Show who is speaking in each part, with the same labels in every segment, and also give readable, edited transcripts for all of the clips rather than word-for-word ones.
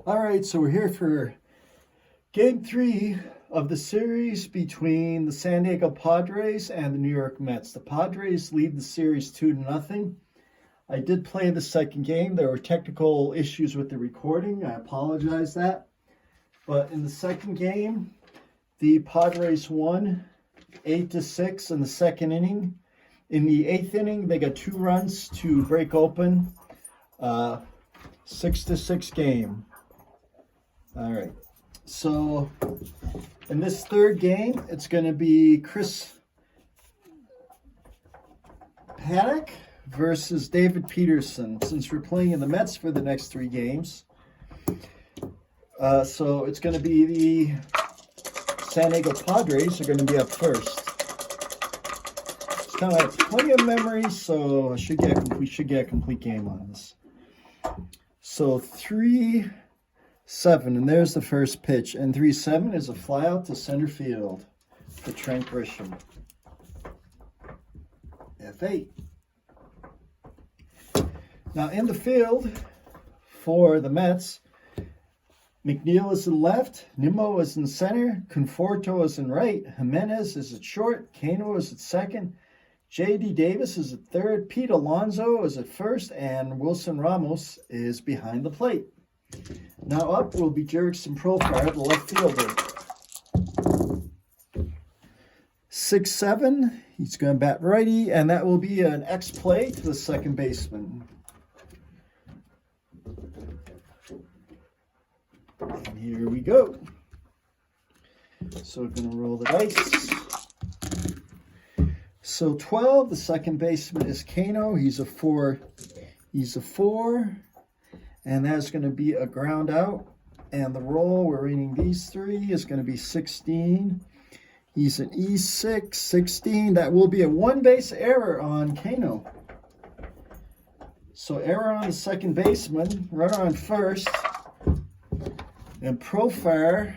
Speaker 1: All right, so we're here for Game 3 of the series between the San Diego Padres and the New York Mets. The Padres lead the series 2-0. I did play the second game. There were technical issues with the recording. I apologize that. But in the second game, the Padres won 8-6 in the second inning. In the eighth inning, they got 2 runs to break open 6-6 game. All right, so in this third game, it's going to be Chris Paddock versus David Peterson, since we're playing in the Mets for the next 3 games. So it's going to be the San Diego Padres are going to be up first. It's kind of like plenty of memory, so we should get a complete game on this. So 3-7, and there's the first pitch. And 3-7 is a fly out to center field for Trent Grisham. F8. Now in the field for the Mets, McNeil is in left, Nimmo is in center, Conforto is in right, Jimenez is at short, Cano is at second, J.D. Davis is at third, Pete Alonso is at first, and Wilson Ramos is behind the plate. Now up will be Jurickson Profar, the left fielder. 6-7, he's going to bat righty, and that will be an X play to the second baseman. And here we go. So we're going to roll the dice. So 12, the second baseman is Cano. He's a 4. And that's going to be a ground out. And the roll, we're reading these 3, is going to be 16. He's an E6, 16. That will be a 1-base error on Cano. So error on the second baseman, runner on first. And Profar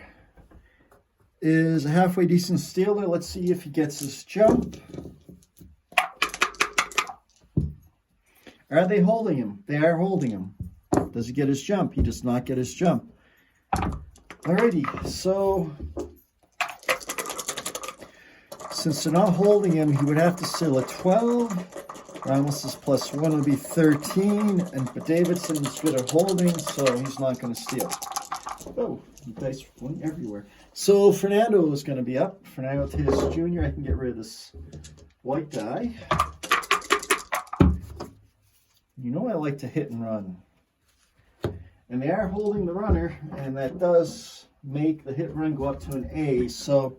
Speaker 1: is a halfway decent stealer. Let's see if he gets his jump. Are they holding him? They are holding him. Does he get his jump? He does not get his jump. Alrighty, so since they're not holding him, he would have to steal a 12. Ramos is +1 will be 13, but Davidson is good at holding, so he's not going to steal. Oh, the dice went everywhere. So Fernando is going to be up. Fernando Tatis Jr. I can get rid of this white die. You know I like to hit and run. And they are holding the runner, and that does make the hit and run go up to an A. So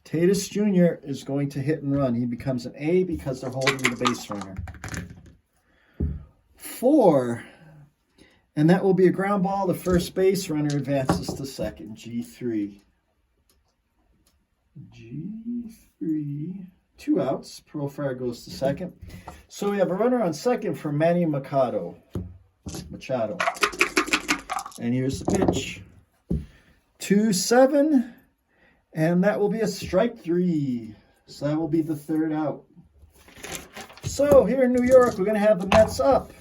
Speaker 1: Tatis Jr. is going to hit and run. He becomes an A because they're holding the base runner. 4. And that will be a ground ball. The first base runner advances to second. G3. G3. 2 outs. Profar goes to second. So we have a runner on second for Manny Machado. And here's the pitch. 2-7. And that will be a strike 3. So that will be the third out. So here in New York, we're going to have the Mets up.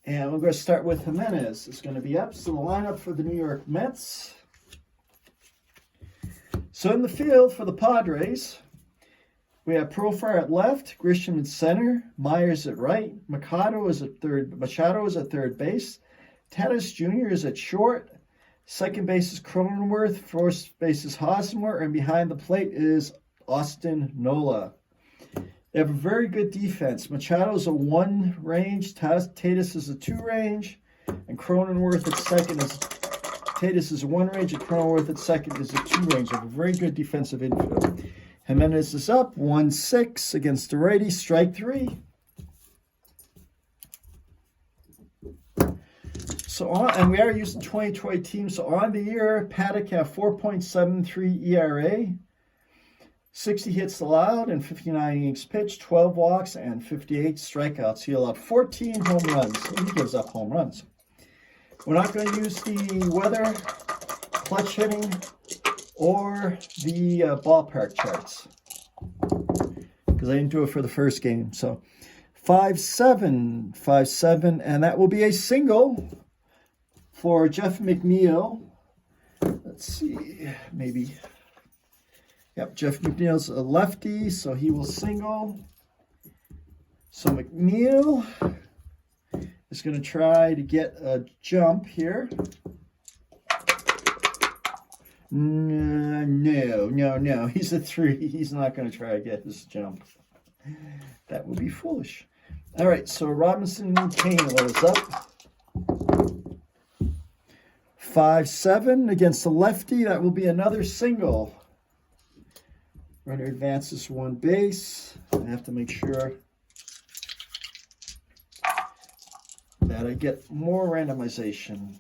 Speaker 1: And we're going to start with Jimenez. It's going to be up. So the lineup for the New York Mets. So in the field for the Padres, we have Profar at left, Grisham at center, Myers at right, Machado is at third base, Tatis Jr. is at short, second base is Cronenworth, first base is Hosmer, and behind the plate is Austin Nola. They have a very good defense. Machado is a 1 range, Tatis is a 2 range, and Cronenworth at second is Tatis is a 1 range, and Cronenworth at second is a 2 range. They have a very good defensive infield. Jimenez is up 1-6 against the righty, strike 3. And we are using 2020 teams. So on the year, Paddock have 4.73 ERA. 60 hits allowed and 59 innings pitched, 12 walks, and 58 strikeouts. He allowed 14 home runs. He gives up home runs. We're not going to use the weather, clutch hitting, or the ballpark charts because I didn't do it for the first game. So 5-7, 5-7, and that will be a single For Jeff McNeil, let's see, maybe. Yep, Jeff McNeil's a lefty, so he will single. So McNeil is going to try to get a jump here. No. He's a 3. He's not going to try to get this jump. That would be foolish. All right, so Robinson Cano is up. 5-7 against the lefty. That will be another single. Runner advances 1 base. I have to make sure that I get more randomization.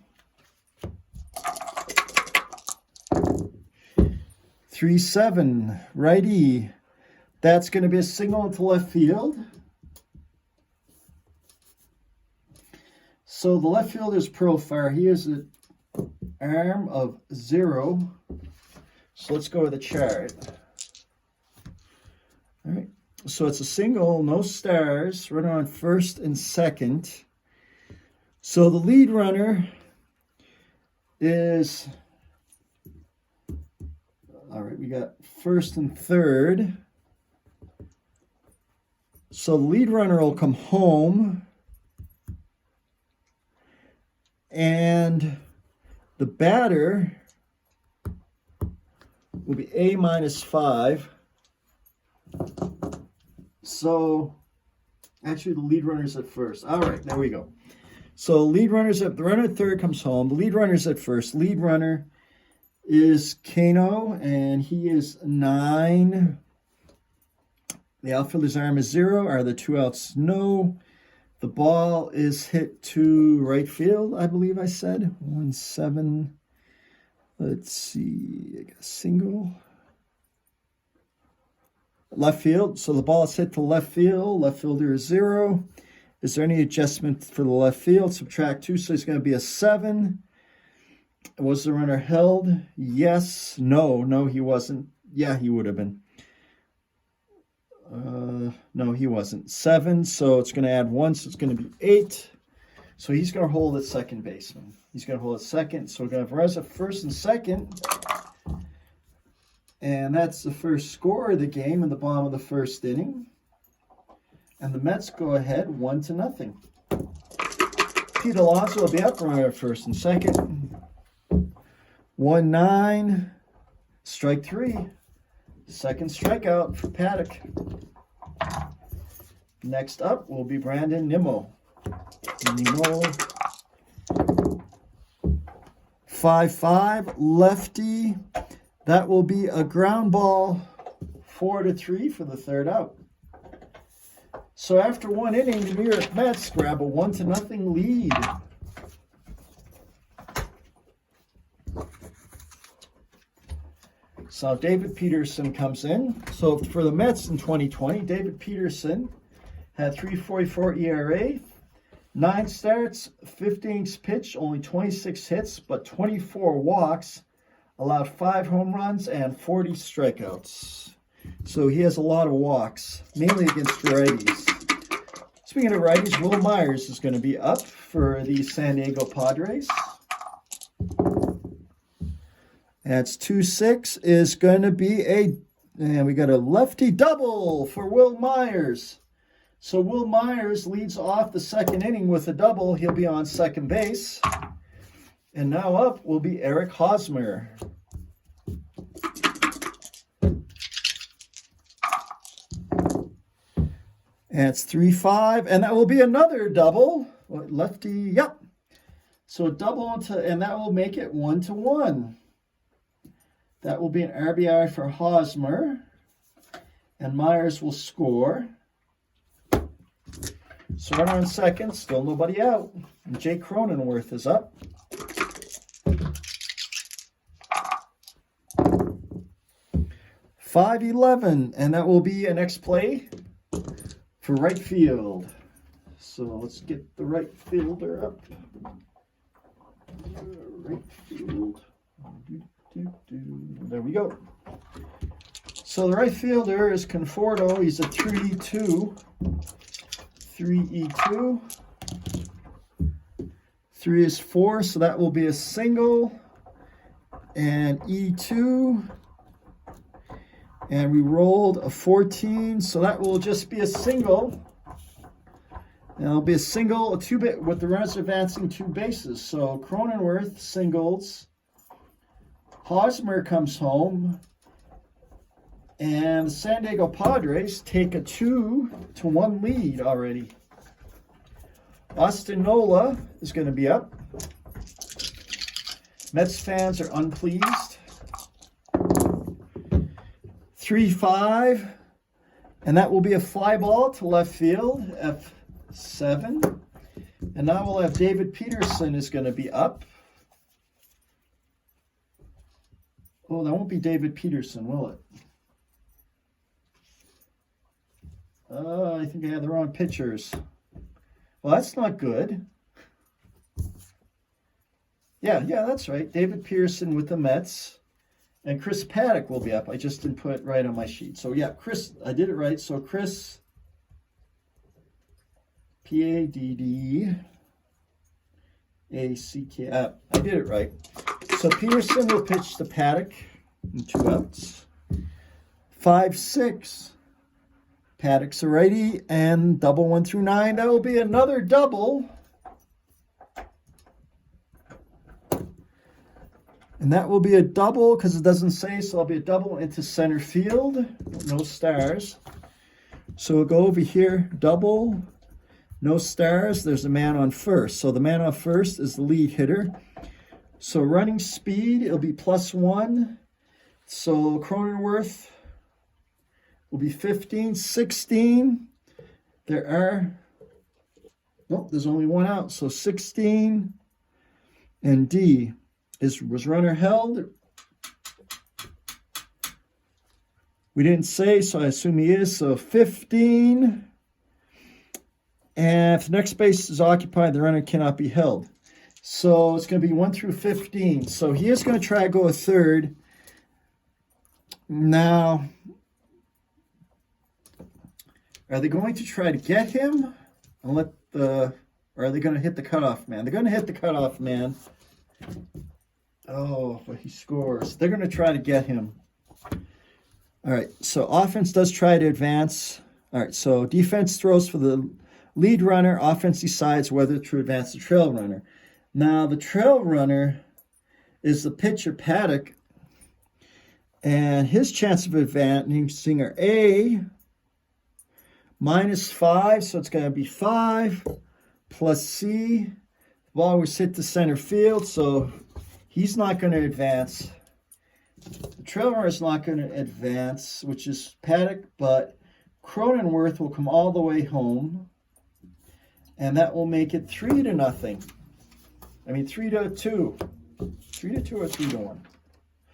Speaker 1: 3-7, righty. That's going to be a single into left field. So the left fielder's profile, he has an arm of 0. So let's go with the chart. All right. So it's a single, no stars, runner on first and second. So the lead runner is, all right, we got first and third. So the lead runner will come home. And the batter will be A -5. So actually the lead runner's at first. All right, there we go. So lead runner's at, the runner at third comes home. The lead runner's at first. Lead runner is Cano, and he is 9. The outfielder's arm is 0. Are the 2 outs? No. The ball is hit to right field, I believe I said. 1-7. Let's see. I got a single. Left field. So the ball is hit to left field. Left fielder is 0. Is there any adjustment for the left field? Subtract 2, so it's going to be a 7. Was the runner held? Yes. No, he wasn't. Yeah, he would have been. No, he wasn't. 7, so it's going to add 1, so it's going to be 8. So he's going to hold at second baseman. He's going to hold at second. So we're going to have Rez at first and second. And that's the first score of the game in the bottom of the first inning. And the Mets go ahead 1-0. Pete Alonso will be up, runner at first and second. 1-9. Strike 3. Second strikeout for Paddock. Next up will be Brandon Nimmo. 5-5, lefty. That will be a ground ball, 4-3 for the third out. So after 1 inning, the New York Mets grab a 1-0 lead. So David Peterson comes in. So for the Mets in 2020, David Peterson had 3.44 ERA, 9 starts, 15 pitched, only 26 hits, but 24 walks, allowed 5 home runs and 40 strikeouts. So he has a lot of walks, mainly against righties. Speaking of righties, Will Myers is going to be up for the San Diego Padres. That's 2-6 is going to be and we got a lefty double for Will Myers. So Will Myers leads off the second inning with a double. He'll be on second base. And now up will be Eric Hosmer. And it's 3-5, and that will be another double. Lefty, yep. So a double and that will make it 1-1. That will be an RBI for Hosmer, and Myers will score. So runner on second, still nobody out. And Jake Cronenworth is up. .511, and that will be an next play for right field. So let's get the right fielder up. Right field. There we go. So the right fielder is Conforto. He's a 3-2. 3E2. 3 is 4, so that will be a single. And E2. And we rolled a 14, so that will just be a single. And it'll be a single, a 2-bit with the runners advancing 2 bases. So Cronenworth singles. Hosmer comes home. And the San Diego Padres take a 2-1 lead already. Austin Nola is going to be up. Mets fans are unpleased. 3-5. And that will be a fly ball to left field, F7. And now we'll have David Peterson is going to be up. Oh, that won't be David Peterson, will it? I think I had the wrong pictures. Well, that's not good. Yeah, that's right. David Pearson with the Mets. And Chris Paddock will be up. I just didn't put it right on my sheet. So, yeah, Chris, I did it right. So, Chris, P-A-D-D-A-C-K. I did it right. So, Peterson will pitch to Paddock in 2 outs. 5-6. Paddock's a righty, and double 1 through 9. That will be another double. And that will be a double because it doesn't say, so it'll be a double into center field. No stars. So we'll go over here, double, no stars. There's a man on first. So the man on first is the lead hitter. So running speed, it'll be +1. So Cronenworth will be 15, 16. There's only 1 out. So 16. And D was runner held? We didn't say, so I assume he is. So 15. And if the next base is occupied, the runner cannot be held. So it's going to be 1 through 15. So he is going to try to go a third. Now, are they going to try to get him? Or are they going to hit the cutoff man? They're going to hit the cutoff man. Oh, but he scores. They're going to try to get him. All right, so offense does try to advance. All right, so defense throws for the lead runner. Offense decides whether to advance the trail runner. Now, the trail runner is the pitcher, Paddock. And his chance of advancing are A, -5, so it's going to be 5, plus C. The ball was hit to center field, so he's not going to advance. The trail runner is not going to advance, which is Paddock, but Cronenworth will come all the way home, and that will make it 3-0. I mean 3-2. 3-2 or 3-1?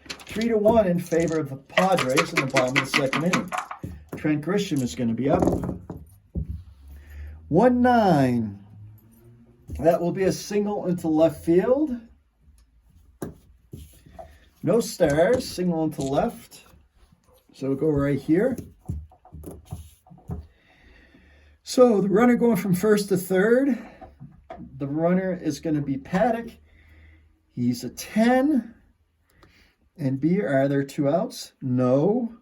Speaker 1: 3-1 in favor of the Padres in the bottom of the second inning. Trent Grisham is going to be up. 1-9. That will be a single into left field. No stars, single into left. So we'll go right here. So the runner going from first to third. The runner is going to be Paddock. He's a 10. And B, are there 2 outs? No.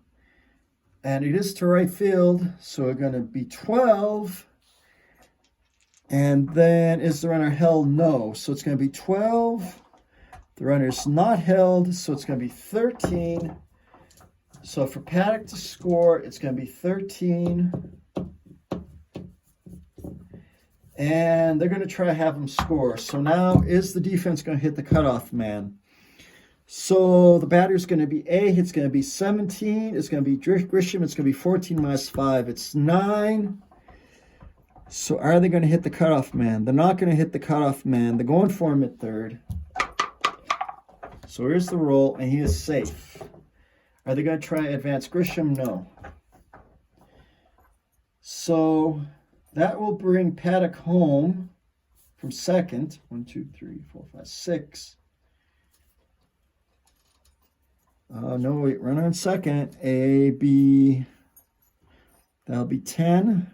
Speaker 1: And it is to right field, so we're going to be 12. And then is the runner held? No. So it's going to be 12. The runner's not held, so it's going to be 13. So for Paddock to score, it's going to be 13. And they're going to try to have him score. So now is the defense going to hit the cutoff man? So the batter's going to be A. It's going to be 17. It's going to be Grisham. It's going to be 14 minus 5. It's 9. So are they going to hit the cutoff man? They're not going to hit the cutoff man. They're going for him at third. So here's the roll, and he is safe. Are they going to try to advance Grisham? No. So that will bring Paddock home from second. 1, 2, 3, 4, 5, 6. No, wait, runner on second. A, B, that'll be 10.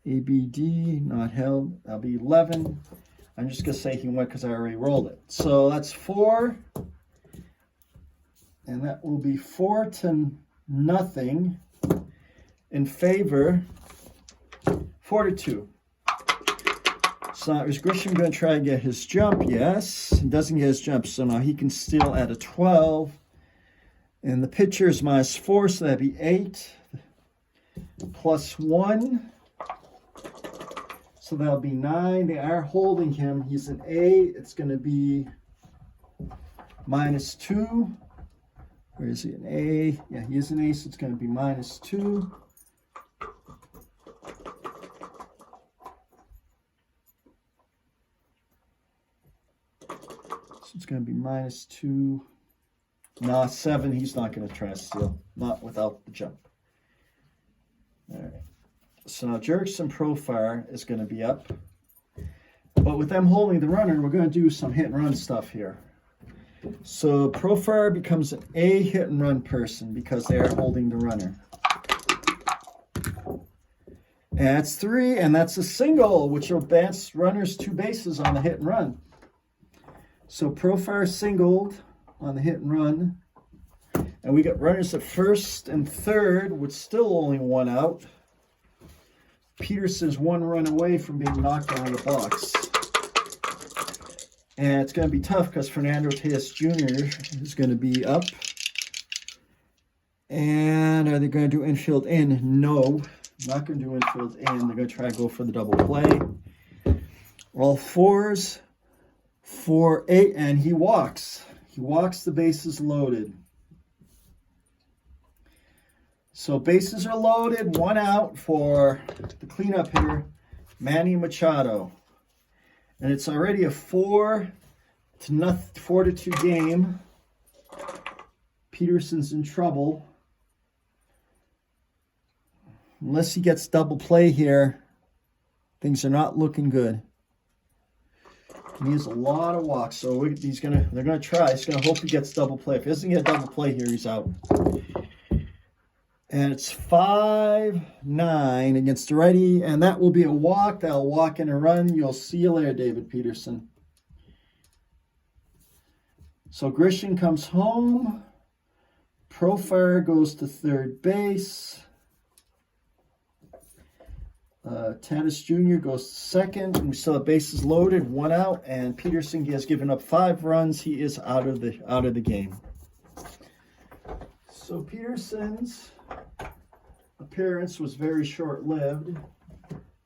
Speaker 1: ABD, not held. That'll be 11. I'm just going to say he went because I already rolled it. So that's 4. And that will be 4-0 in favor. 4-2. So is Grisham going to try to get his jump? Yes. He doesn't get his jump, so now he can steal at a 12. And the pitcher is -4, so that'd be 8. +1. So that'll be 9. They are holding him. He's an A. It's going to be -2. Where is he? An A. Yeah, he is an A, so it's going to be -2. So it's going to be -2. Nah, 7. He's not going to try to steal. Not without the jump. All right. So now Jurickson Profar is going to be up. But with them holding the runner, we're going to do some hit and run stuff here. So Profar becomes an A hit and run person because they are holding the runner. And that's 3, and that's a single, which will advance runners 2 bases on the hit and run. So Profar singled on the hit and run. And we got runners at first and third with still only 1 out. Peterson's 1 run away from being knocked out of the box. And it's going to be tough because Fernando Tatis Jr. is going to be up. And are they going to do infield in? No, not going to do infield in. They're going to try to go for the double play. All 4s, 4, 8, and he walks. He walks the bases loaded. So bases are loaded, 1 out for the cleanup hitter, Manny Machado. And it's already a 4-2 game. Peterson's in trouble. Unless he gets double play here, things are not looking good. He needs a lot of walks, so they're gonna try. He's gonna hope he gets double play. If he doesn't get double play here, he's out. And it's 5-9 against the righty, and that will be a walk. That'll walk in a run. You'll see you later, David Peterson. So Grisham comes home. Profar goes to third base. Tatis Jr. goes to second, and we still have bases loaded, 1 out, and Peterson has given up 5 runs. He is out of the game. So Peterson's appearance was very short-lived.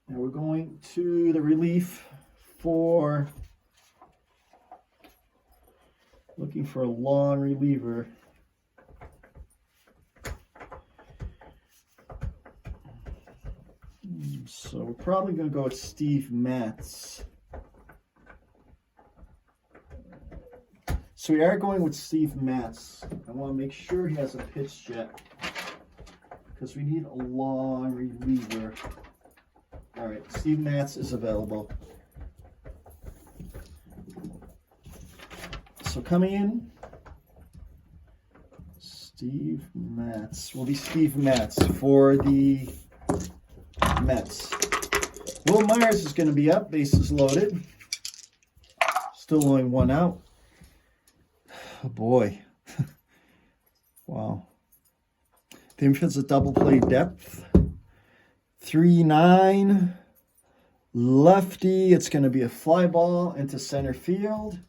Speaker 1: Now we're going to the relief for looking for a long reliever. So we're probably going to go with Steve Matz. So we are going with Steve Matz. I want to make sure he hasn't pitched yet, because we need a long reliever. All right, Steve Matz is available. So coming in, Steve Matz. Will be Steve Matz for the Mets. Will Myers is going to be up, bases loaded. Still only 1 out. Oh boy. Wow. The infield's a double play depth. 3-9. Lefty. It's going to be a fly ball into center field,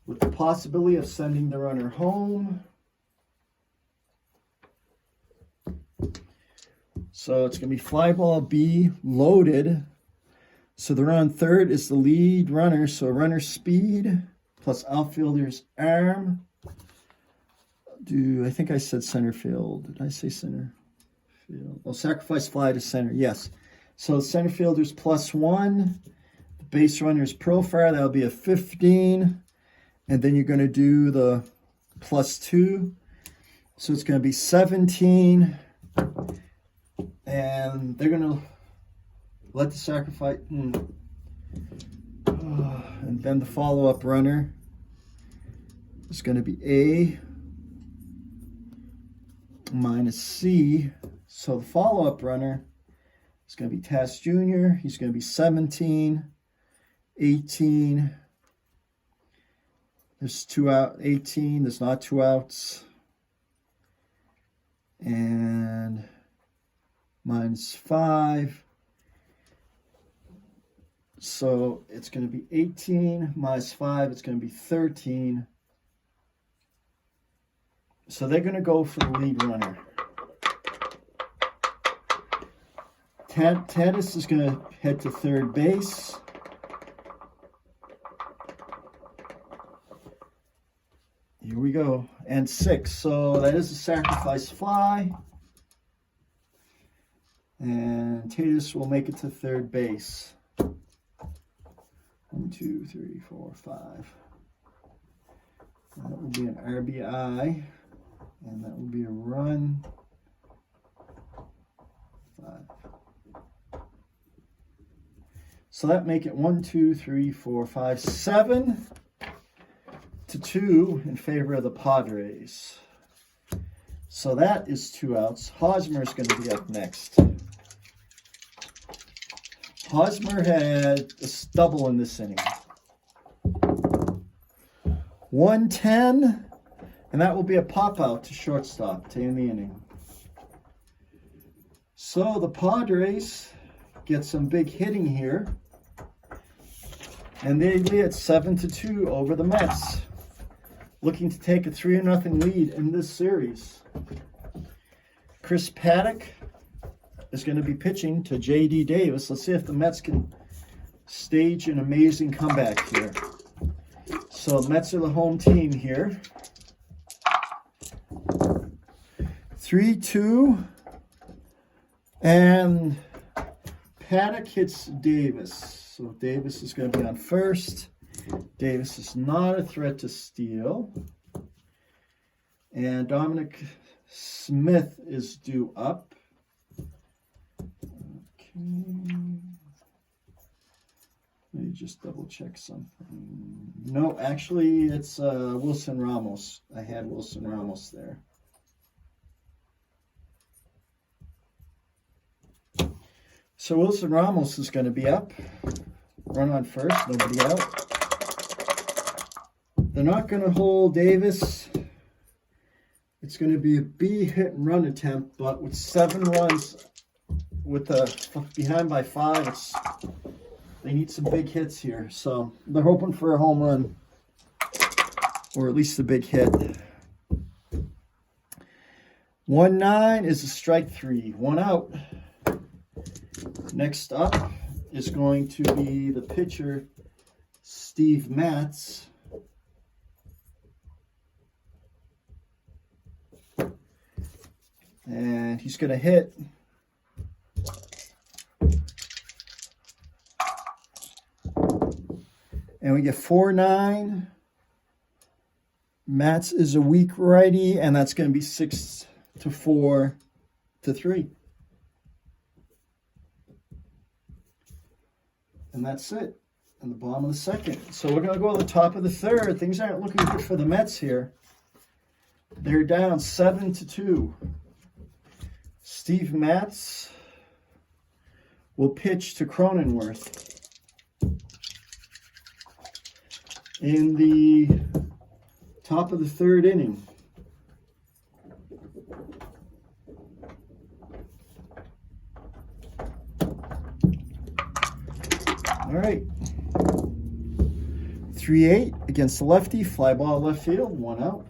Speaker 1: with the possibility of sending the runner home. So it's going to be fly ball B loaded. So the runner on third is the lead runner. So runner's speed plus outfielder's arm. I think I said center field. Did I say center field? Oh, sacrifice fly to center. Yes. So center fielder's +1. The base runner's Profar. That'll be a 15. And then you're going to do the +2. So it's going to be 17. And they're going to let the sacrifice. And then the follow-up runner is going to be A minus C. So the follow-up runner is going to be Tass Jr. He's going to be 17, 18. There's 2 out, 18. There's not 2 outs. And -5. So it's going to be 18 -5. It's going to be 13. So they're going to go for the lead runner. Tatis is going to head to third base. Here we go. And 6. So that is a sacrifice fly. And Tatis will make it to third base. 1, 2, 3, 4, 5. That will be an RBI. And that will be a run. 5. So that make it 1, 2, 3, 4, 5, 7 to 2 in favor of the Padres. So that is 2 outs. Hosmer is going to be up next. Hosmer had a double in this inning. 110, and that will be a pop out to shortstop to end the inning. So the Padres get some big hitting here, and they lead 7-2 over the Mets, looking to take a 3-0 lead in this series. Chris Paddock is going to be pitching to J.D. Davis. Let's see if the Mets can stage an amazing comeback here. So the Mets are the home team here. 3-2. And Paddock hits Davis. So Davis is going to be on first. Davis is not a threat to steal. And Dominic Smith is due up. Let me just double check something. No, actually, it's Wilson Ramos. I had Wilson Ramos there. So Wilson Ramos is going to be up. Run on first, nobody out. They're not going to hold Davis. It's going to be a B hit and run attempt, but with 7 runs, with behind by 5, they need some big hits here. So they're hoping for a home run, or at least a big hit. 1-9 is a strike 3, 1 out. Next up is going to be the pitcher, Steve Matz. And he's going to hit. And we get 4-9. Matz is a weak righty, and that's going to be 6-4-3. And that's it in the bottom of the second. So we're going to go to the top of the third. Things aren't looking good for the Mets here. They're down 7-2. Steve Matz will pitch to Cronenworth in the top of the third inning. All right. 3-8 against the lefty. Fly ball left field. 1 out.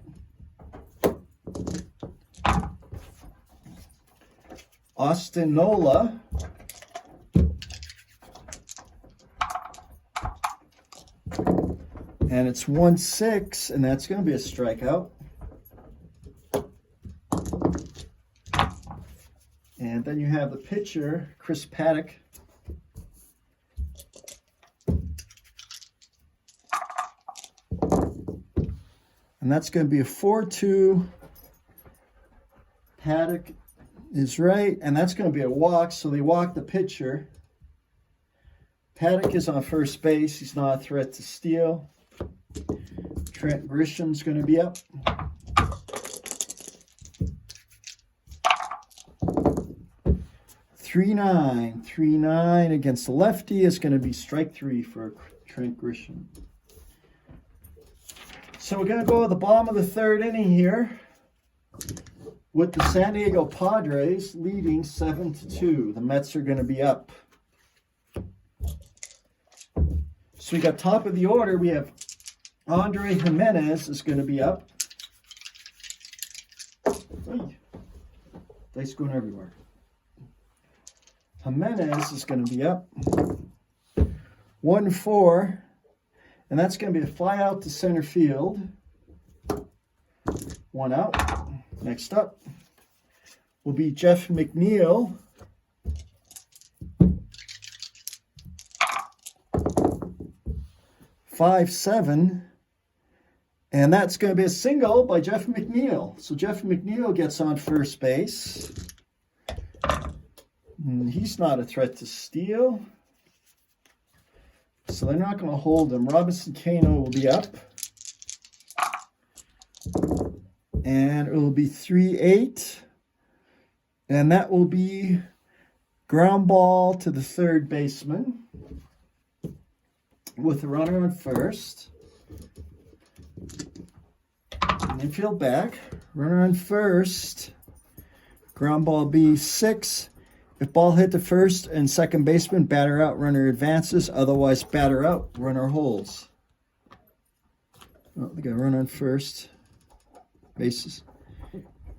Speaker 1: Austin Nola and it's 1-6, and that's going to be a strikeout. And then you have the pitcher, Chris Paddock. And that's going to be a 4-2. Paddock is right, and that's going to be a walk, so they walk the pitcher. Paddock is on first base. He's not a threat to steal. Trent Grisham's going to be up. 3-9. 3-9 against the lefty is going to be strike 3 for Trent Grisham. So we're going to go to the bottom of the third inning here with the San Diego Padres leading 7-2. The Mets are going to be up. So we got top of the order. We have Andre Jimenez is going to be up. Dice going everywhere. Jimenez is going to be up. 1-4. And that's going to be a fly out to center field. 1 out. Next up will be Jeff McNeil. (5-7), and that's going to be a single by Jeff McNeil. So Jeff McNeil gets on first base. He's not a threat to steal, so they're not going to hold him. Robinson Cano will be up, and it will be 3-8, and that will be ground ball to the third baseman with the runner on first. Infield back, runner on first. Ground ball B6. If ball hit the first and second baseman, batter out, runner advances. Otherwise, batter out, runner holds. Oh, they got a run on first. Bases.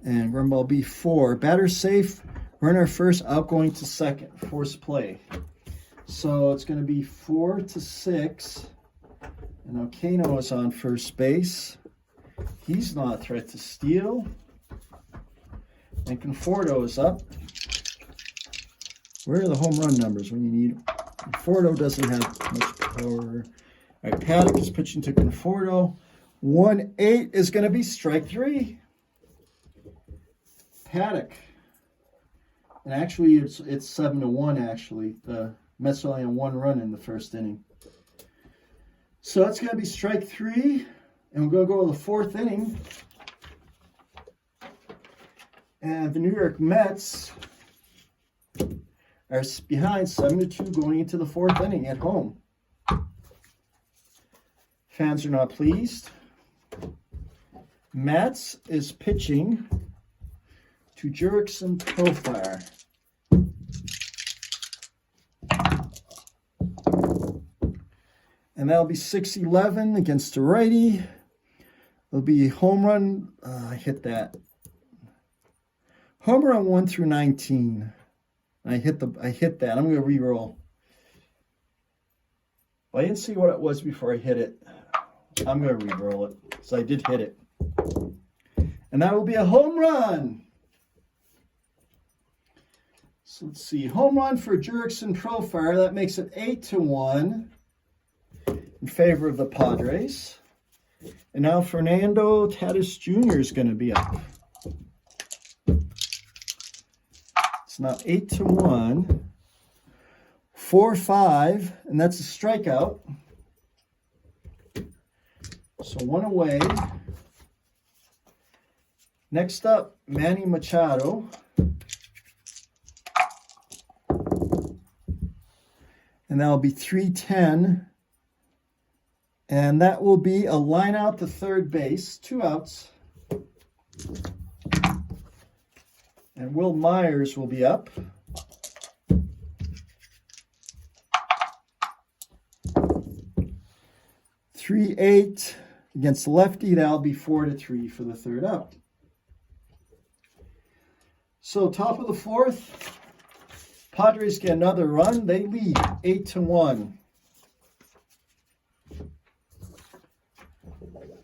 Speaker 1: And ground ball B4. Batter safe, runner first, out going to second. Force play. So it's going to be 4-6. And now Cano is on first base. He's not a threat to steal. And Conforto is up. Where are the home run numbers when you need them? Conforto doesn't have much power. All right, Paddock is pitching to Conforto. 1-8 is going to be strike 3. Paddock. And actually, it's 7-1, actually. The Mets only on 1 run in the first inning. So it's going to be strike 3. And we're going to go to the fourth inning. And the New York Mets are behind 7-2 going into the fourth inning at home. Fans are not pleased. Mets is pitching to Jurickson Profile. And that'll be 6-11 against the righty. It'll be home run. I hit that. Home run 1 through 19. I hit that. I'm going to re-roll. I didn't see what it was before I hit it. I'm going to re-roll it. So I did hit it. And that will be a home run. So let's see. Home run for Jurickson Profile. That makes it 8-1 in favor of the Padres. And now Fernando Tatis Jr. is going to be up. It's now 8-1. 4-5, and that's a strikeout. So 1 away. Next up, Manny Machado. And that'll be 3-10. And that will be a line out to third base, 2 outs. And Will Myers will be up. (3-8) against the lefty. That'll be 4-3 for the third out. So top of the fourth, Padres get another run. They lead 8-1.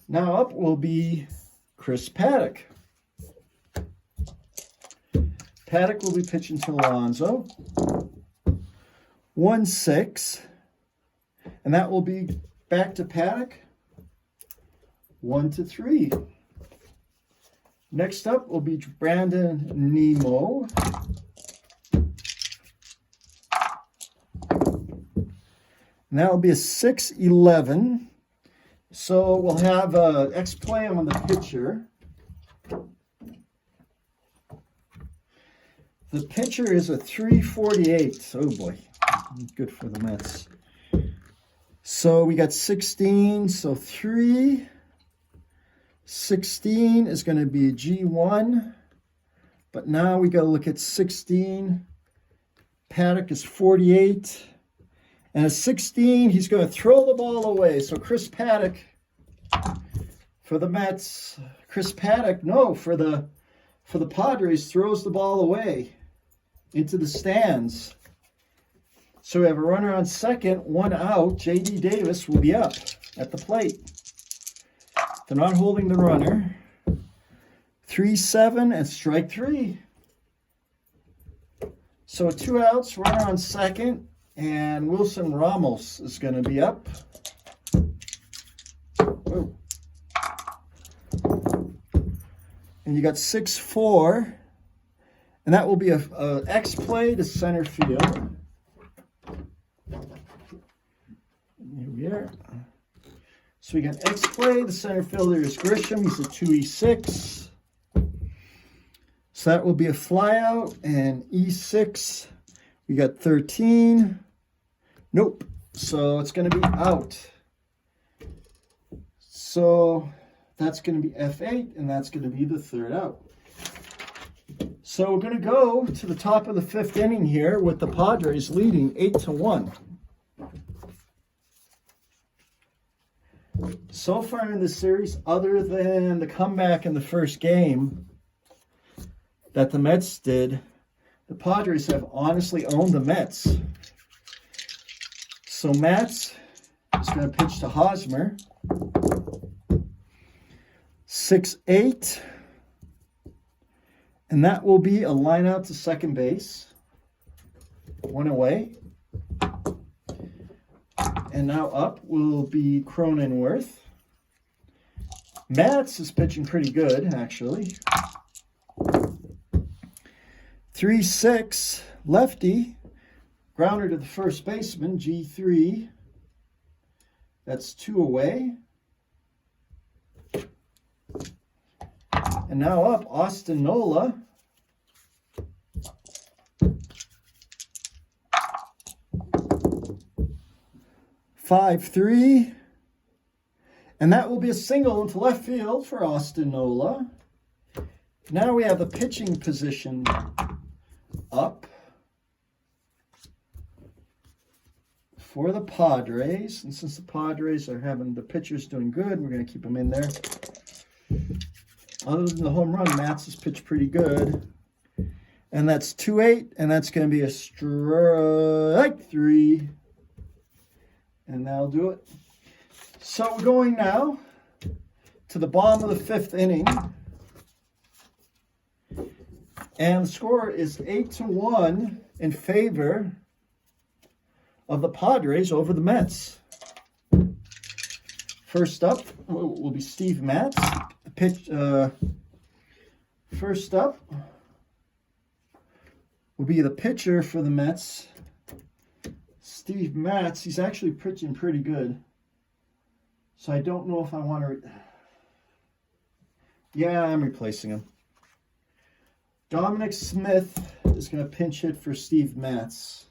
Speaker 1: Now up will be Chris Paddock. Paddock will be pitching to Alonso. 1-6. And that will be back to Paddock. 1-3. Next up will be Brandon Nimmo. And that will be a 6-11. So we'll have X-play on the pitcher. The pitcher is a 348. Oh boy, good for the Mets. So we got 16. So 316 is going to be a G1. But now we got to look at 16. Paddock is 48. And at 16, he's going to throw the ball away. So Chris Paddock for the Mets. Chris Paddock, no, for the Padres, throws the ball away into the stands. So we have a runner on second, 1 out. J.D. Davis will be up at the plate. They're not holding the runner. 3-7 and strike 3. So 2 outs, runner on second, and Wilson Ramos is going to be up. Whoa. And you got 6-4, and that will be a X play to center field. Here we are. So we got X play. The center fielder is Grisham. He's a 2E6. So that will be a flyout. And E6, we got 13. Nope. So it's going to be out. So that's going to be F8, and that's going to be the 3rd out. So we're going to go to the top of the 5th inning here with the Padres leading 8-1. So far in this series, other than the comeback in the first game that the Mets did, the Padres have honestly owned the Mets. So Matz is going to pitch to Hosmer. 6-8. And that will be a line out to second base. 1 away. And now up will be Cronenworth. Matz is pitching pretty good, actually. 3-6, lefty. Grounder to the first baseman, G3. That's 2 away. And now up, Austin Nola. (5-3), and that will be a single into left field for Austin Nola. Now we have the pitching position up for the Padres, and since the Padres are having the pitchers doing good, we're going to keep them in there. Other than the home run, Matz has pitched pretty good, and that's 2-8, and that's going to be a strike 3. And that'll do it. So we're going now to the bottom of the 5th inning. And the score is 8-1 in favor of the Padres over the Mets. First up will be Steve Matz. First up will be the pitcher for the Mets, Steve Matz. He's actually pitching pretty good. So I don't know if I want to... Yeah, I'm replacing him. Dominic Smith is going to pinch hit for Steve Matz.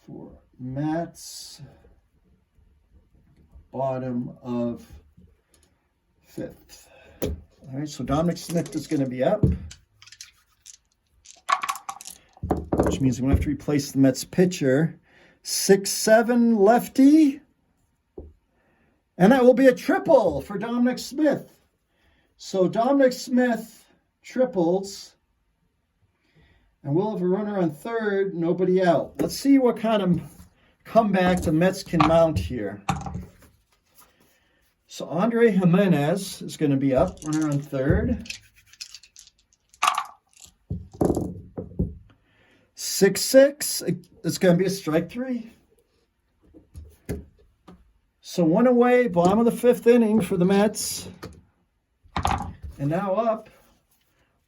Speaker 1: For Matz, bottom of 5th. All right, so Dominic Smith is going to be up, which means we're going to have to replace the Mets pitcher. 6-7 lefty, and that will be a triple for Dominic Smith. So Dominic Smith triples, and we'll have a runner on third, nobody out. Let's see what kind of comeback the Mets can mount here. So Andre Jimenez is going to be up, runner on third. 6-6, it's going to be a strike 3. So 1 away, bottom of the 5th inning for the Mets. And now up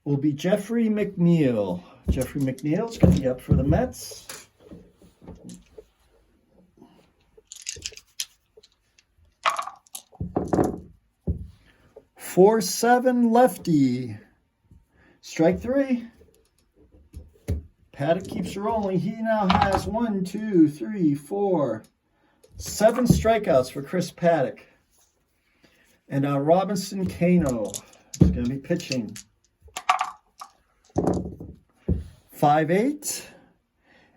Speaker 1: will be Jeffrey McNeil. Jeffrey McNeil is going to be up for the Mets. 4-7 lefty. Strike 3. Paddock keeps rolling. He now has 1, 2, 3, 4, 7 strikeouts for Chris Paddock. And now Robinson Cano is going to be pitching. 5-8.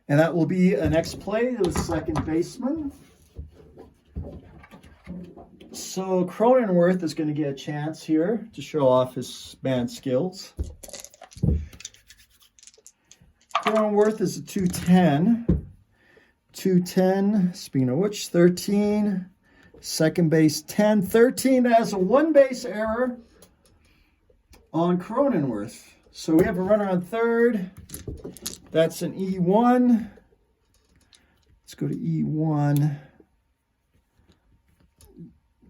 Speaker 1: And that will be a next play to the second baseman. So Cronenworth is going to get a chance here to show off his man skills. Cronenworth is a 210. 210, speaking of which, 13. Second base, 10. 13 has a one-base error on Cronenworth. So we have a runner on third. That's an E1. Let's go to E1.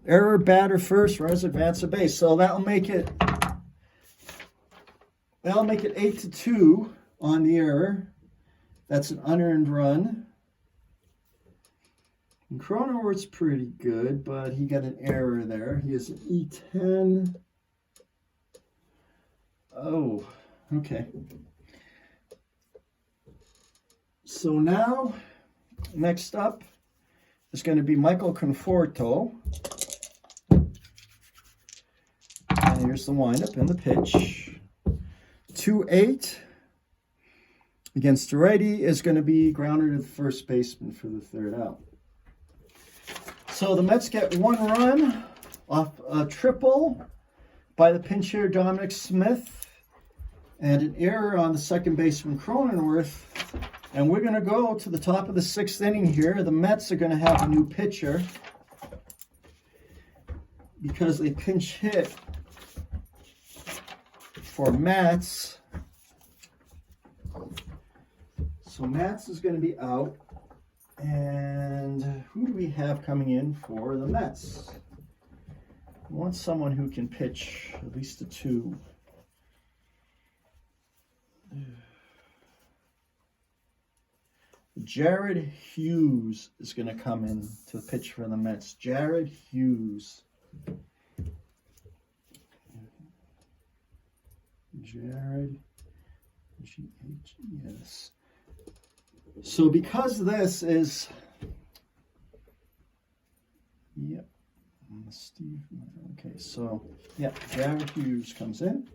Speaker 1: Error, batter first, runners advance a base. So that'll make it 8-2 on the error. That's an unearned run. And Cronenworth's pretty good, but he got an error there. He has an E10. Oh, okay. So now, next up is going to be Michael Conforto. And here's the windup and the pitch. 2-8 against the righty is going to be grounder to the first baseman for the third out. So the Mets get one run off a triple by the pinch hitter Dominic Smith and an error on the second baseman Cronenworth. And we're going to go to the top of the sixth inning here. The Mets are going to have a new pitcher because they pinch hit for Mats. So Mats is going to be out. And who do we have coming in for the Mets? We want someone who can pitch at least a 2. Jared Hughes is going to come in to pitch for the Mets. Jared Hughes. Jared, G-H-E-S. So because this is, yep, Steve, okay, so, yeah, Jared Hughes comes in.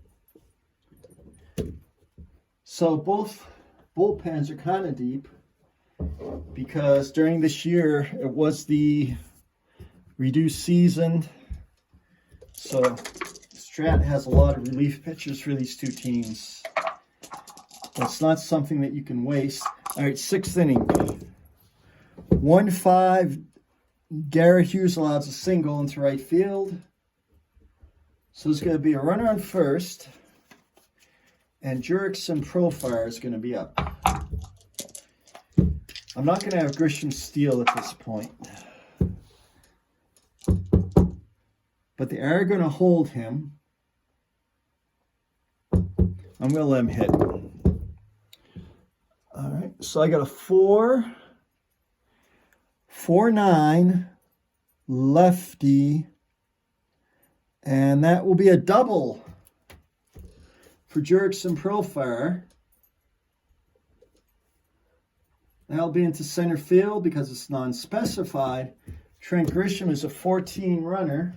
Speaker 1: So both bullpens are kind of deep because during this year, it was the reduced season. So Strat has a lot of relief pitchers for these two teams. It's not something that you can waste. All right, sixth inning. 1-5. Garrett Hughes allows a single into right field. So there's going to be a runner on first. And Jurickson Profile is going to be up. I'm not going to have Grisham steal at this point. But they are going to hold him. I'm going to let him hit. All right, so I got a 4-9 lefty, and that will be a double for Jurickson Profile. That'll be into center field because it's non-specified. Trent Grisham is a 14 runner.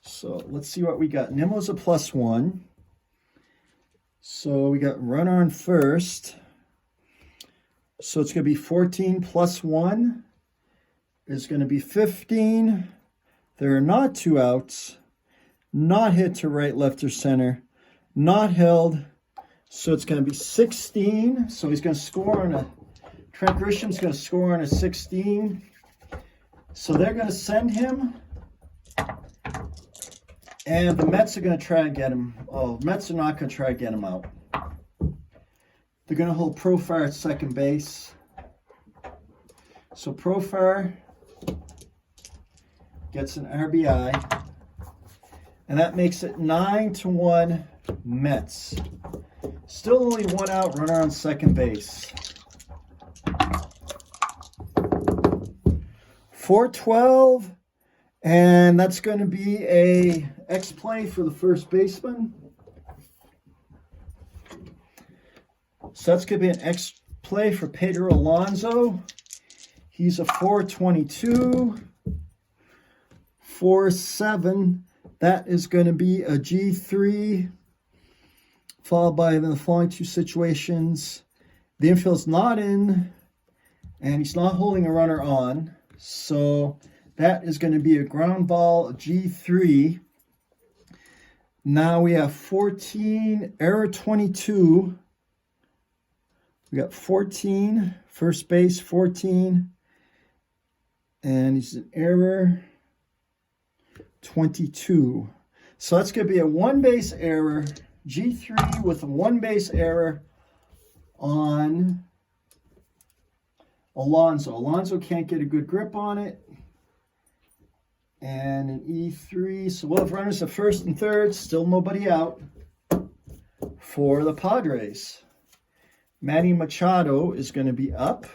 Speaker 1: So let's see what we got. Nimmo's a +1. So we got runner on first. So it's going to be 14 + 1 is going to be 15. There are not 2 outs. Not hit to right, left, or center. Not held. So it's going to be 16. So he's going to score on a... Trent Grisham's going to score on a 16. So they're going to send him. And the Mets are going to try and get him. Oh, Mets are not going to try and get him out. They're going to hold Profile at second base. So Profile gets an RBI. And that makes it 9-1 Mets. Still only 1 out, runner on second base. 4-12. And that's going to be a X play for the first baseman. So that's going to be an X play for Pedro Alonso. He's a 422. 4-7. That is going to be a G3, followed by the following two situations. The infield's not in, and he's not holding a runner on. So that is going to be a ground ball, a G3. Now we have 14, error 22. We got 14, first base 14, and he's an error 22. So that's going to be a one base error, G3 with a one base error on Alonso. Alonso can't get a good grip on it. And an E3. So we'll have runners at first and third. Still nobody out for the Padres. Manny Machado is going to be up.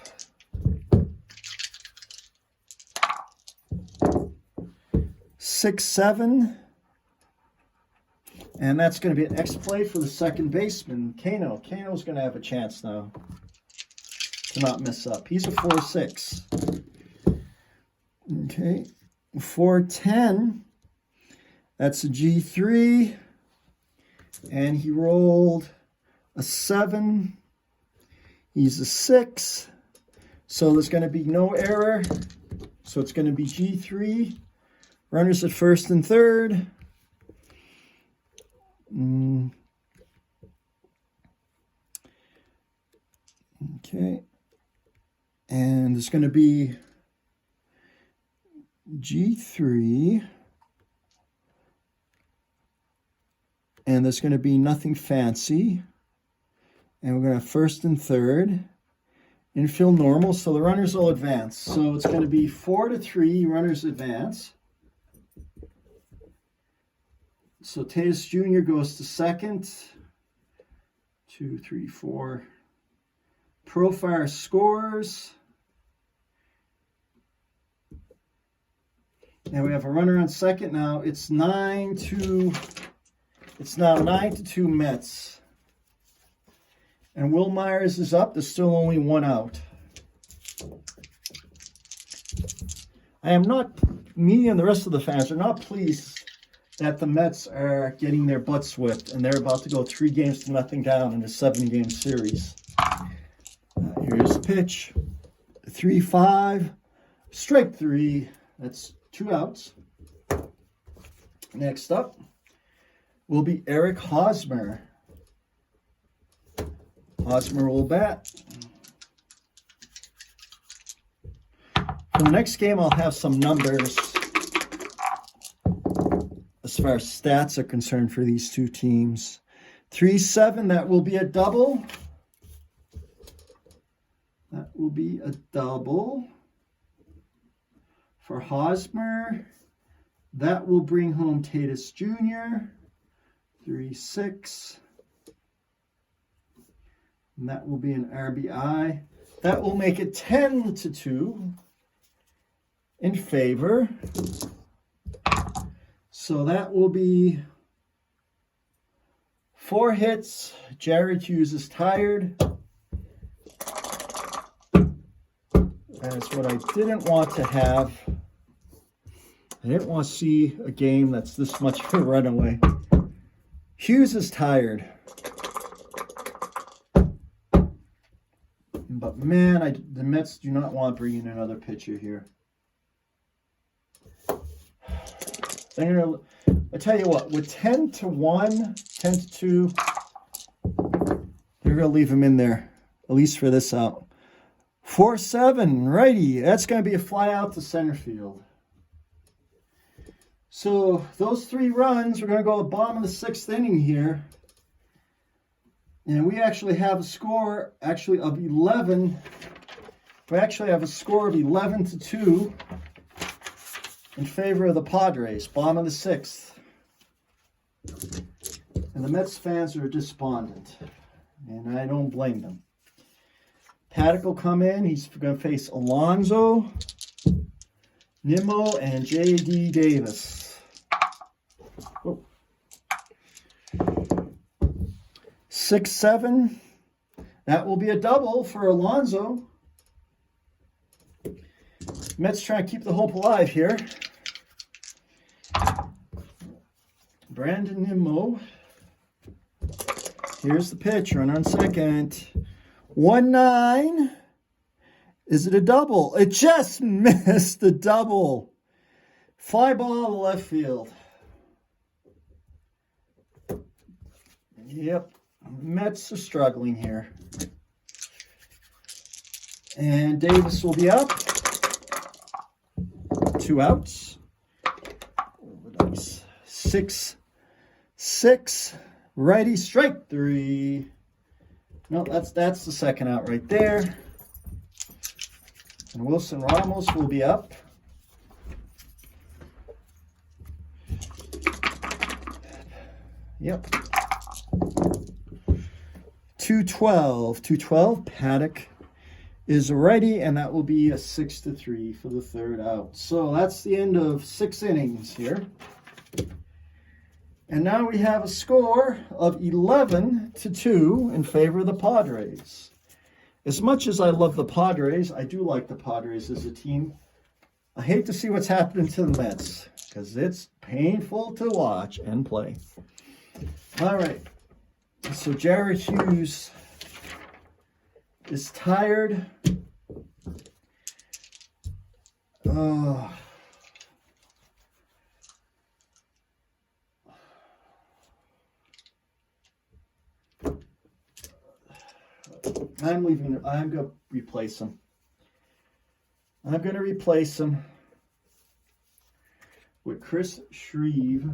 Speaker 1: Six, 7. And that's going to be an X play for the second baseman, Kano. Kano's going to have a chance now to not mess up. He's a 4-6. Okay. 4-10. That's a G3. And he rolled a 7. He's a 6. So there's going to be no error. So it's going to be G3. Runners at first and third. Okay. And there's going to be G3. And there's going to be nothing fancy. And we're going to have first and third. Infield normal, so the runners will advance. So it's going to be 4-3, runners advance. So Tatis Jr. goes to second. 2, 3, 4. Profile scores. And we have a runner on second now. It's 9-2. It's now 9-2 Mets. And Will Myers is up. There's still only one out. I am not, me and the rest of the fans are not pleased that the Mets are getting their butts whipped and they're about to go 3-0 down in a 7-game series. Here's the pitch. 3-5. Strike 3. That's 2 outs. Next up will be Eric Hosmer. Hosmer will bat. For the next game, I'll have some numbers as far as stats are concerned for these two teams. 3-7, that will be a double. That will be a double. For Hosmer, that will bring home Tatis Jr. 3-6. And that will be an RBI. That will make it 10-2 in favor. So that will be 4 hits. Jared Hughes is tired. That's what I didn't want to have. I didn't want to see a game that's this much of a runaway. Hughes is tired. But man, the Mets do not want to bring in another pitcher here. I tell you what, with 10-1, 10-2, they're going to leave him in there, at least for this out. 4-7, righty. That's going to be a fly out to center field. So those 3 runs, we're going to go to the bottom of the 6th inning here. And we actually have a score of 11. We actually have a score of 11-2 in favor of the Padres, bottom of the 6th. And the Mets fans are despondent, and I don't blame them. Paddock will come in. He's going to face Alonso. Nimmo and J.D. Davis. Oh. 6-7. That will be a double for Alonso. Mets trying to keep the hope alive here. Brandon Nimmo. Here's the pitch, run on second. 1-9. Is it a double? It just missed the double. Fly ball to left field. Yep, Mets are struggling here. And Davis will be up. 2 outs. Nice. 6-6. Righty, strike 3. No, that's the second out right there. And Wilson Ramos will be up. Yep. 2-12. 2-12. Paddock is a righty, and that will be a 6-3 for the third out. So that's the end of 6 innings here. And now we have a score of 11-2 in favor of the Padres. As much as I love the Padres, I do like the Padres as a team. I hate to see what's happening to the Mets because it's painful to watch and play. All right. So Jared Hughes is tired. I'm leaving. I'm going to replace him. I'm going to replace him with Chris Shreve.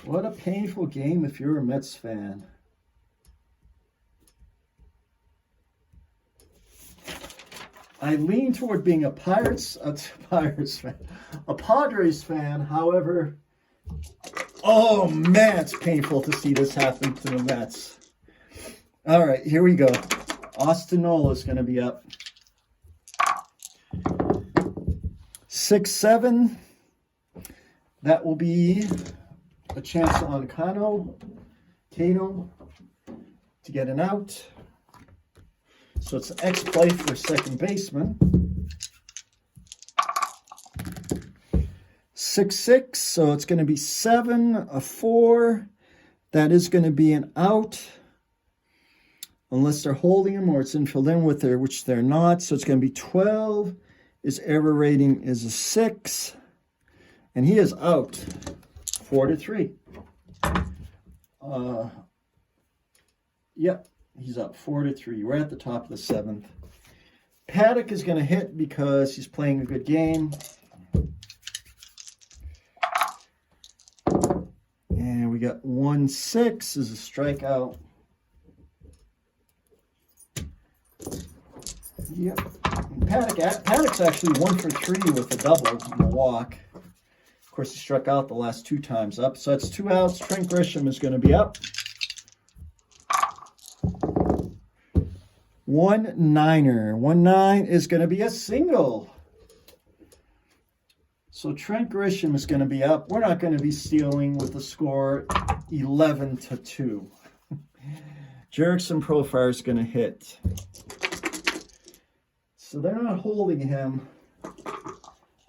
Speaker 1: What a painful game if you're a Mets fan. I lean toward being a Padres fan. However, oh man, it's painful to see this happen to the Mets. All right, here we go. Austin Nola is going to be up. 6-7. That will be a chance on Kano to get an out. So it's an X play for second baseman. 6-6, so it's going to be 7-4. That is going to be an out. Unless they're holding him or it's infield in with her, which they're not. So it's going to be 12. His error rating is a 6. And he is out 4-3. Yep, he's up 4-3. We're at the top of the 7th. Paddock is going to hit because he's playing a good game. And we got 1-6 as a strikeout. Yep. Paddock's actually 1-for-3 with a double and a walk. Of course, he struck out the last 2 times up. So that's 2 outs. Trent Grisham is going to be up. 1-9er. 1-9 is going to be a single. So Trent Grisham is going to be up. We're not going to be stealing with the score 11-2. Jurickson Profar is going to hit. So they're not holding him.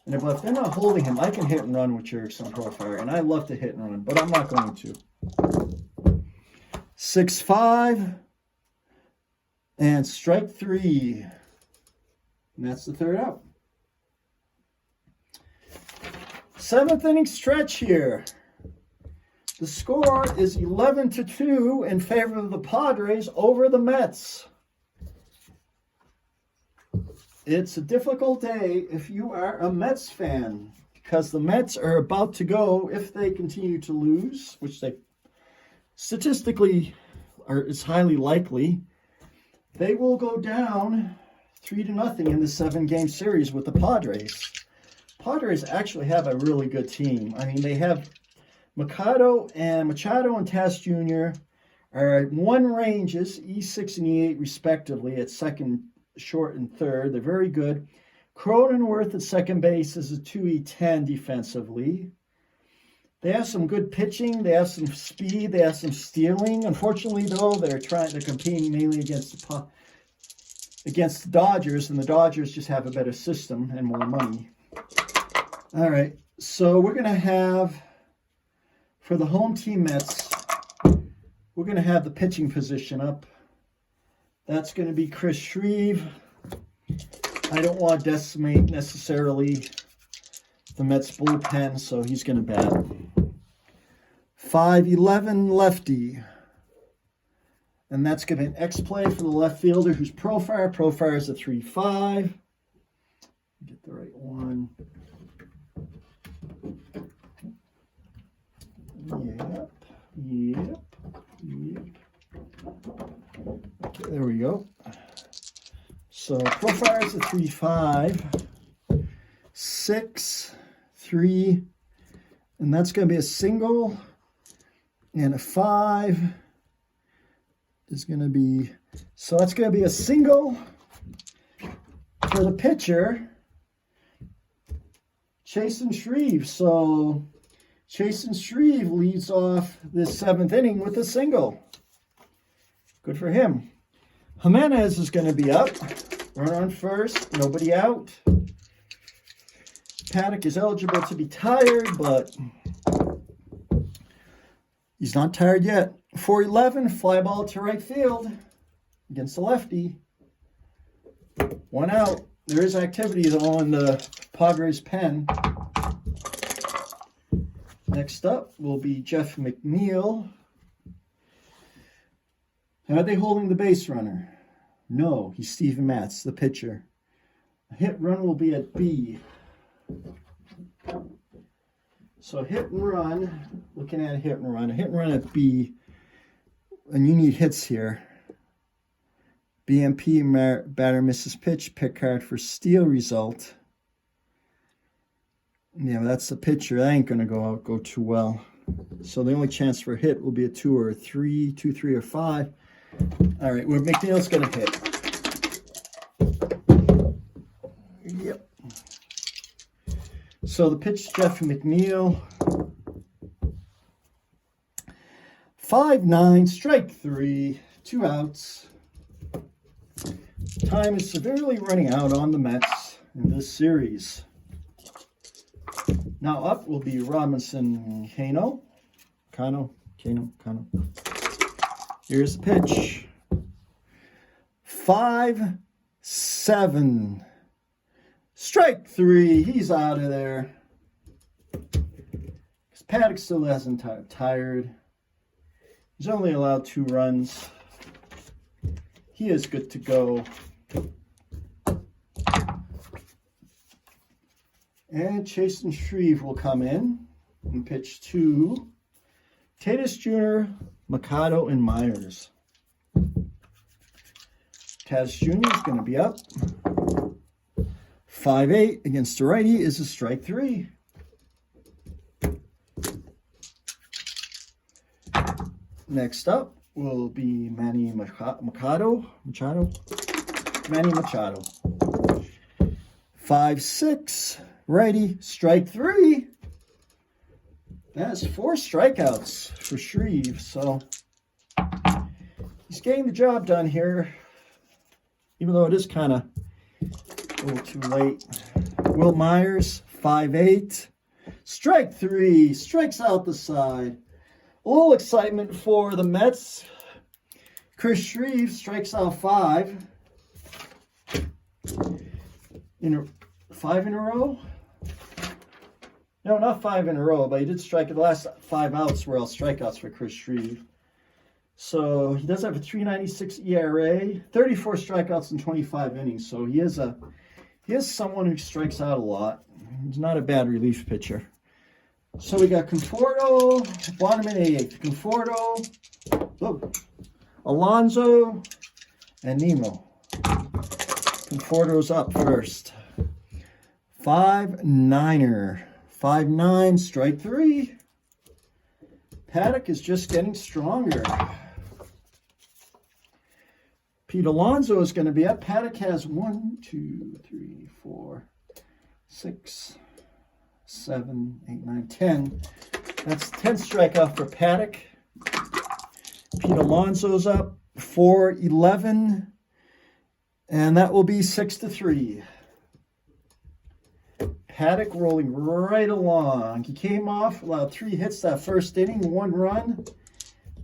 Speaker 1: And if they're not holding him, I can hit and run with Jurickson Profar. And I love to hit and run, but I'm not going to. 6-5. And strike 3. And that's the third out. 7th inning stretch here. The score is 11-2 in favor of the Padres over the Mets. It's a difficult day if you are a Mets fan because the Mets are about to go, if they continue to lose, which they statistically is highly likely, they will go down 3-0 in the 7-game series with the Padres. Padres actually have a really good team. I mean, they have Machado and Tass Jr. are at 1 ranges, E6 and E8 respectively, at second short and third. They're very good. Cronenworth at second base is a 2E10 defensively. They have some good pitching. They have some speed. They have some stealing. Unfortunately, though, they're competing mainly against the Dodgers, and the Dodgers just have a better system and more money. All right, so we're going to have, for the home team Mets, we're going to have the pitching position up. That's going to be Chris Shreve. I don't want to decimate necessarily the Mets bullpen, so he's going to bat. 5'11" lefty. And that's going to be an X-play for the left fielder who's Profire. Profire is a 3.5. Get the right one. Yep. Okay, there we go. So Profire is a 3.5. 6, 3, and that's going to be a single, and a 5 is going to be, so that's going to be a single for the pitcher, Chasen Shreve. So Chasen Shreve leads off this 7th inning with a single. Good for him. Jimenez is going to be up. Run on first, nobody out. Paddock is eligible to be tired, but he's not tired yet. 4-11, fly ball to right field against the lefty. 1 out. There is activity, though, in the Padres pen. Next up will be Jeff McNeil. Are they holding the base runner? No, he's Steven Matz, the pitcher. A hit run will be at B. So hit and run, looking at a hit and run at B, and you need hits here. BMP, batter misses pitch, pick card for steal result. Yeah, that's the pitcher. That ain't going to go too well. So the only chance for a hit will be a 2 or a 3, 2, 3, or 5. All right, well, McNeil's going to hit. Yep. So the pitch, Jeff McNeil. 5-9, strike 3, 2 outs. Time is severely running out on the Mets in this series. Now up will be Robinson Cano. Here's the pitch. 5-7. Strike 3. He's out of there. Because Paddock still hasn't tired. He's only allowed 2 runs. He is good to go. And Chasen Shreve will come in and pitch to Tatis Jr., Mikado, and Myers. Tatis Jr. is going to be up. 5-8 against the righty is a strike 3. Next up will be Manny Machado. Manny Machado. 5-6. Righty, strike 3. That's 4 strikeouts for Shreve. So he's getting the job done here, even though it is kind of a little too late. Will Myers, 5-8. Strike 3. Strikes out the side. A little excitement for the Mets. Chris Shreve strikes out 5. 5 in a row? No, not 5 in a row, but he did strike it. The last 5 outs were all strikeouts for Chris Shreve. So he does have a 3.96 ERA, 34 strikeouts in 25 innings. So he is someone who strikes out a lot. He's not a bad relief pitcher. So we got Conforto, bottom in 8th. Conforto, Alonso, and Nemo. Conforto's up first. 5-9er. 5-9, strike 3. Paddock is just getting stronger. Pete Alonso is going to be up. Paddock has 1, 2, 3, 4, 6, 7, 8, 9, 10. That's 10 strikeout for Paddock. Pete Alonso's up 4-11, and that will be 6-3. Paddock rolling right along. He came off, allowed 3 hits that first inning, 1 run,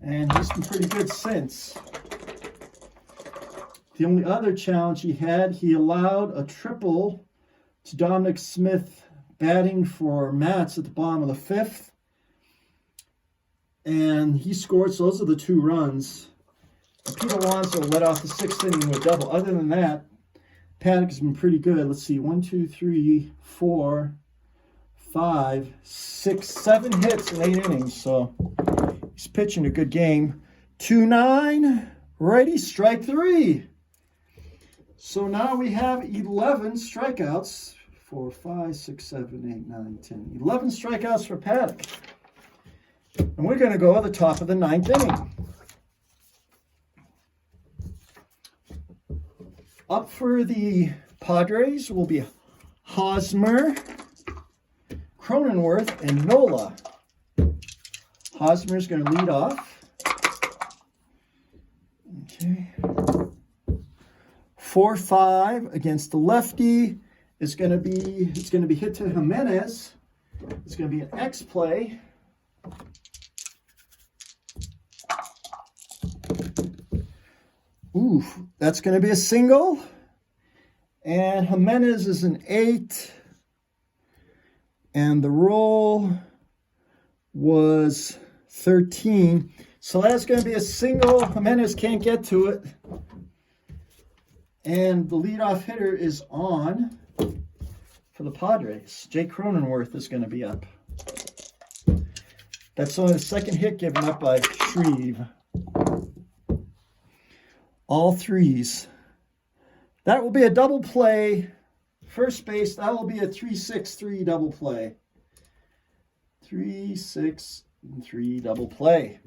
Speaker 1: and he's been pretty good since. The only other challenge he had, he allowed a triple to Dominic Smith batting for Mats at the bottom of the 5th. And he scored, so those are the 2 runs. And Pete Alonso led off the 6th inning with a double. Other than that, Paddock has been pretty good. Let's see, 1, 2, 3, 4, 5, 6, 7 hits in 8 innings. So he's pitching a good game. 2-9, righty, strike 3. So now we have 11 strikeouts. 4, 5, 6, 7, 8, 9, 10. 11 strikeouts for Paddock. And we're going to go at the top of the 9th inning. Up for the Padres will be Hosmer, Cronenworth, and Nola. Hosmer's going to lead off. Okay. 4-5 against the lefty. It's going to be hit to Jimenez. It's going to be an X play. Oof, that's going to be a single. And Jimenez is an 8. And the roll was 13. So that's going to be a single. Jimenez can't get to it. And the leadoff hitter is on for the Padres. Jake Cronenworth is going to be up. That's only the second hit given up by Shreve. All 3s. That will be a double play. First base, that will be a 3-6-3 double play. 3-6-3 double play.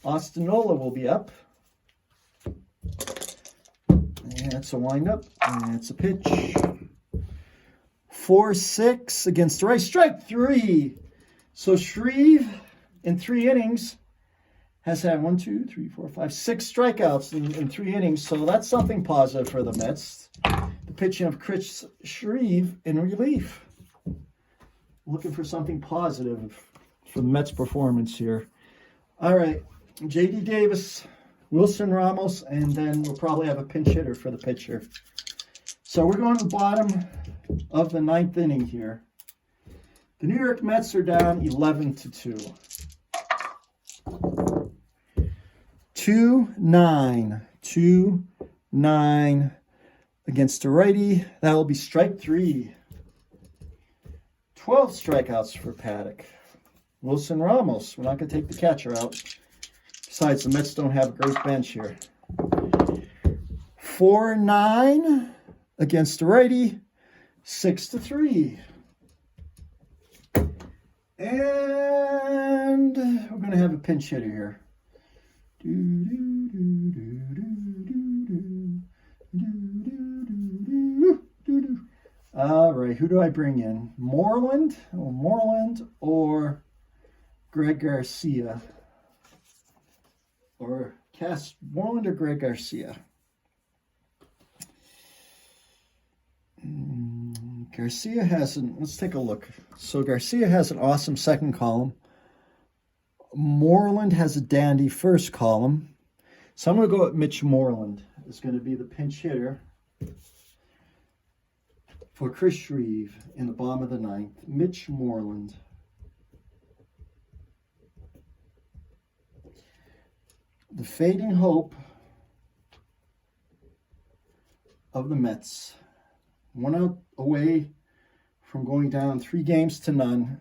Speaker 1: Austin Nola will be up. And it's a windup. And it's a pitch. 4-6 against the right. Strike 3. So Shreve, in 3 innings, has had 1, 2, 3, 4, 5, 6 strikeouts in 3 innings. So that's something positive for the Mets. The pitching of Chris Shreve in relief. Looking for something positive for the Mets' performance here. All right, J.D. Davis, Wilson Ramos, and then we'll probably have a pinch hitter for the pitcher. So we're going to the bottom of the 9th inning here. The New York Mets are down 11-2. 2-9. 2-9 against a righty. That will be strike 3. 12 strikeouts for Paddock. Wilson Ramos. We're not going to take the catcher out. Besides, the Mets don't have a great bench here. 4-9 against the righty. 6-3. And we're going to have a pinch hitter here. All right, who do I bring in? Moreland or Greg Garcia? Or Moreland or Greg Garcia? Garcia has let's take a look. So Garcia has an awesome second column. Moreland has a dandy first column. So I'm going to go with Mitch Moreland. It's going to be the pinch hitter for Chris Shreve in the bottom of the 9th. Mitch Moreland. The fading hope of the Mets. 1 out away from going down 3-0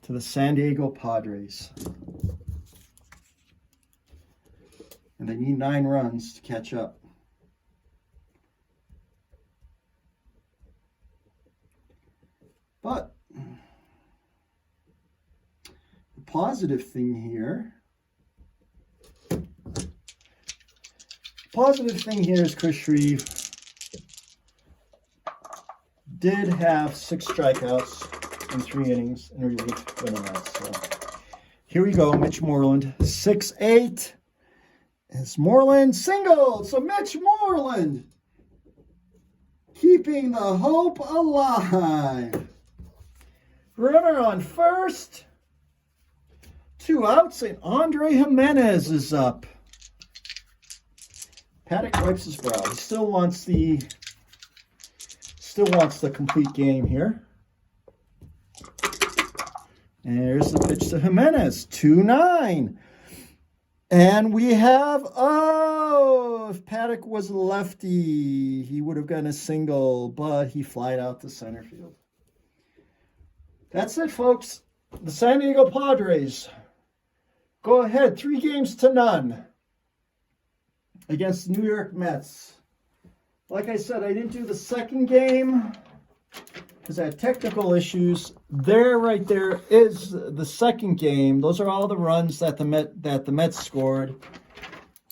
Speaker 1: to the San Diego Padres. And they need 9 runs to catch up. But the positive thing here Positive thing here is Chris Shreve did have 6 strikeouts in 3 innings in relief winning that. So here we go, Mitch Moreland, 6-8. It's Moreland single. So Mitch Moreland keeping the hope alive. Runner on first. 2 outs, and Andre Jimenez is up. Paddock wipes his brow. He still wants the complete game here. And here's the pitch to Jimenez, 2-9. And we have, if Paddock was a lefty, he would have gotten a single, but he flied out to center field. That's it, folks. The San Diego Padres go ahead 3-0 against the New York Mets. Like I said, I didn't do the second game because I had technical issues. There, right there, is the second game. Those are all the runs that the Mets scored.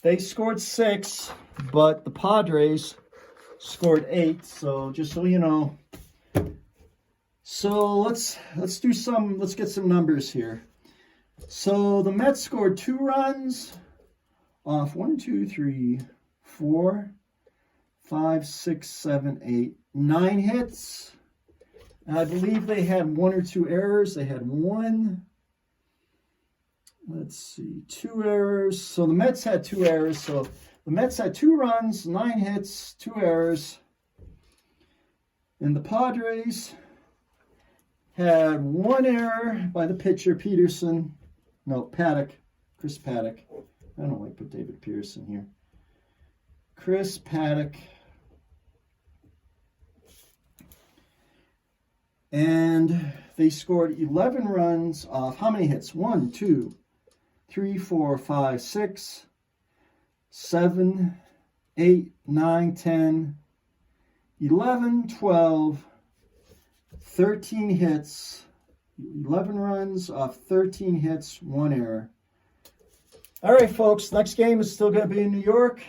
Speaker 1: They scored 6, but the Padres scored 8. So just so you know. So let's get some numbers here. So the Mets scored 2 runs off 1, 2, 3, 4, 5, 6, 7, 8, 9 hits. And I believe they had 1 or 2 errors. They had 1. Let's see, 2 errors. So the Mets had 2 errors. So the Mets had 2 runs, 9 hits, 2 errors. And the Padres had 1 error by the pitcher, Paddock, Chris Paddock. I don't like put David Pearson here. Chris Paddock. And they scored 11 runs off how many hits? 1, 2, 3, 4, 5, 6, 7, 8, 9, 10, 11, 12, 13 hits, 11 runs off 13 hits, 1 error. All right, folks, next game is still going to be in New York.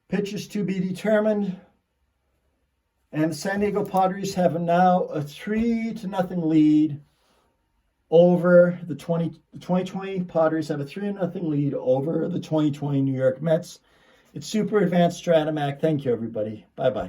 Speaker 1: Pitchers to be determined. And the San Diego Padres have now a 3-0 lead over the 2020 Padres have a 3-0 lead over the 2020 New York Mets. It's Super Advanced Stratomac. Thank you, everybody. Bye-bye.